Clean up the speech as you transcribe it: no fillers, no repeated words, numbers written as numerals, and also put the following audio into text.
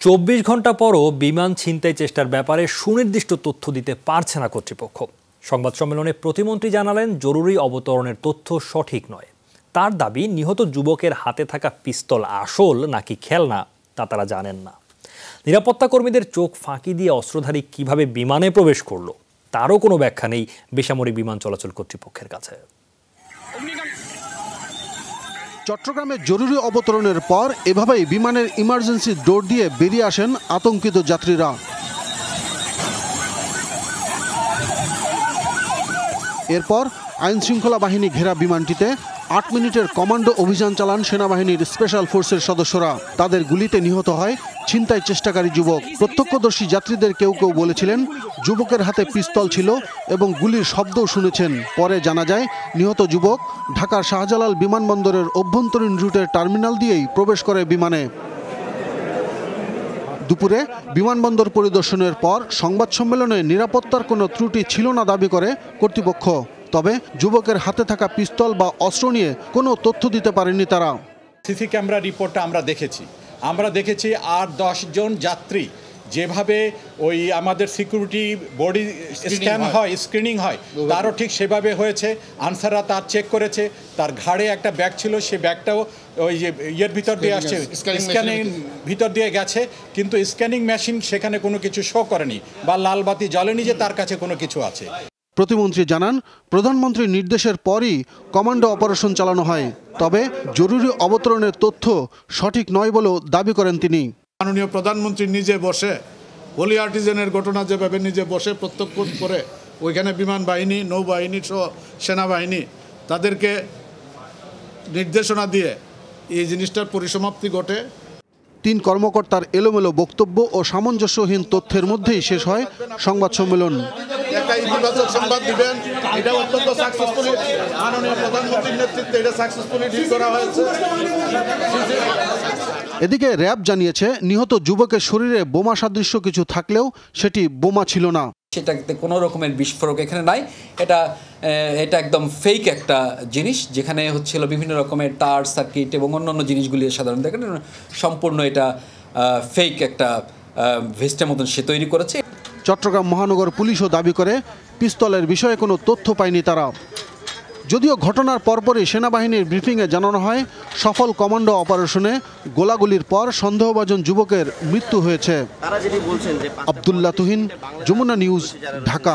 24 ঘন্টা পরও বিমান ছিনতাই চেষ্টার ব্যাপারে সুনির্দিষ্ট তথ্য দিতে পারছে না কর্তৃপক্ষ। সংবাদ সম্মেলনে প্রতিমন্ত্রী জানালেন, জরুরি অবতরণের তথ্য সঠিক নয়। তার দাবি, নিহত যুবকের হাতে থাকা পিস্তল আসল নাকি খেলনা তা তারা জানেন না। নিরাপত্তা কর্মীদের চোখ ফাঁকি দিয়ে অস্ত্রধারী কিভাবে বিমানে প্রবেশ করলো তারও কোনো ব্যাখ্যা নেই বেসামরিক বিমান চলাচল কর্তৃপক্ষের কাছে। চট্টগ্রামে জরুরি অবতরণের পর এভাবেই বিমানের ইমার্জেন্সি ডোর দিয়ে বেরিয়ে আসেন আতঙ্কিত যাত্রীরা। এরপর আইন শৃঙ্খলা বাহিনী ঘেরা বিমানটিতে ৮ মিনিটের কমান্ডো অভিযান চালান সেনাবাহিনীর স্পেশাল ফোর্সের সদস্যরা। তাদের গুলিতে নিহত হয় ছিনতাই চেষ্টাকারী যুবক। প্রত্যক্ষদর্শী যাত্রীদের কেউ কেউ বলেছিলেন, যুবকের হাতে পিস্তল ছিল এবং গুলির শব্দও শুনেছেন। পরে জানা যায়, নিহত যুবক ঢাকার শাহজালাল বিমানবন্দরের অভ্যন্তরীণ রুটের টার্মিনাল দিয়েই প্রবেশ করে বিমানে। দুপুরে বিমানবন্দর পরিদর্শনের পর সংবাদ সম্মেলনে নিরাপত্তার কোনো ত্রুটি ছিল না দাবি করে কর্তৃপক্ষ। তবে যুবকের হাতে থাকা পিস্তল বা অস্ত্র নিয়ে কোনো তথ্য দিতে পারেনি তারা। সিসি ক্যামেরা রিপোর্টটা আমরা দেখেছি ৮-১০ জন যাত্রী যেভাবে ওই আমাদের সিকিউরিটি বডি স্ক্রিনিং হয় তারও ঠিক সেভাবে হয়েছে। আনসাররা তার চেক করেছে, তার ঘাড়ে একটা ব্যাগ ছিল, সেই ব্যাগটাও ওই যে ইয়ের ভিতর দিয়ে আসছে, স্ক্যানিং ভিতর দিয়ে গেছে, কিন্তু স্ক্যানিং মেশিন সেখানে কোনো কিছু শো করেনি বা লাল বাতি জ্বলেনি যে তার কাছে কোনো কিছু আছে। প্রতিমন্ত্রী জানান, প্রধানমন্ত্রীর নির্দেশের পরই কমান্ডো অপারেশন চালানো হয়। তবে জরুরি অবতরণের তথ্য সঠিক নয় বলেও দাবি করেন তিনি। মাননীয় প্রধানমন্ত্রী নিজে বসে হোলি আর্টিজেনের ঘটনা যেভাবে নিজে বসে প্রত্যক্ষ করে ওইখানে বিমান বাহিনী, নৌবাহিনী সহ সেনাবাহিনী তাদেরকে নির্দেশনা দিয়ে এই জিনিসটার পরিসমাপ্তি ঘটে। ৩ কর্মকর্তার এলোমেলো বক্তব্য ও সামঞ্জস্যহীন তথ্যের মধ্যেই শেষ হয় সংবাদ সম্মেলন। একটা ইতিবাচক সংবাদ দিবেন, এটা অত্যন্ত সাকসেসফুলি মাননীয় প্রধানমন্ত্রীর নেতৃত্বে এটা সাকসেসফুলি ডিল করা হয়েছে। এদিকে র্যাব জানিয়েছে, নিহত যুবকের শরীরে বোমা সাদৃশ্য কিছু থাকলেও সেটি বোমা ছিল না। সেটাতে কোনো রকমের বিস্ফোরক এখানে নাই। এটা একদম ফেক একটা জিনিস, যেখানে হচ্ছিল বিভিন্ন রকমের তার, সার্কিট এবং অন্যান্য জিনিসগুলি সাধারণত এখানে সম্পূর্ণ এটা ফেক একটা ভেস্টের মতন সে তৈরি করেছে। চট্টগ্রাম মহানগর পুলিশও দাবি করে, পিস্তলের বিষয়ে কোনো তথ্য পায়নি তারা। যদিও ঘটনার পরপরই সেনাবাহিনীর ব্রিফিংয়ে জানানো হয়, সফল কমান্ডো অপারেশনে গোলাগুলির পর সন্দেহভাজন যুবকের মৃত্যু হয়েছে। আব্দুল্লাহ তুহিন, যমুনা নিউজ, ঢাকা।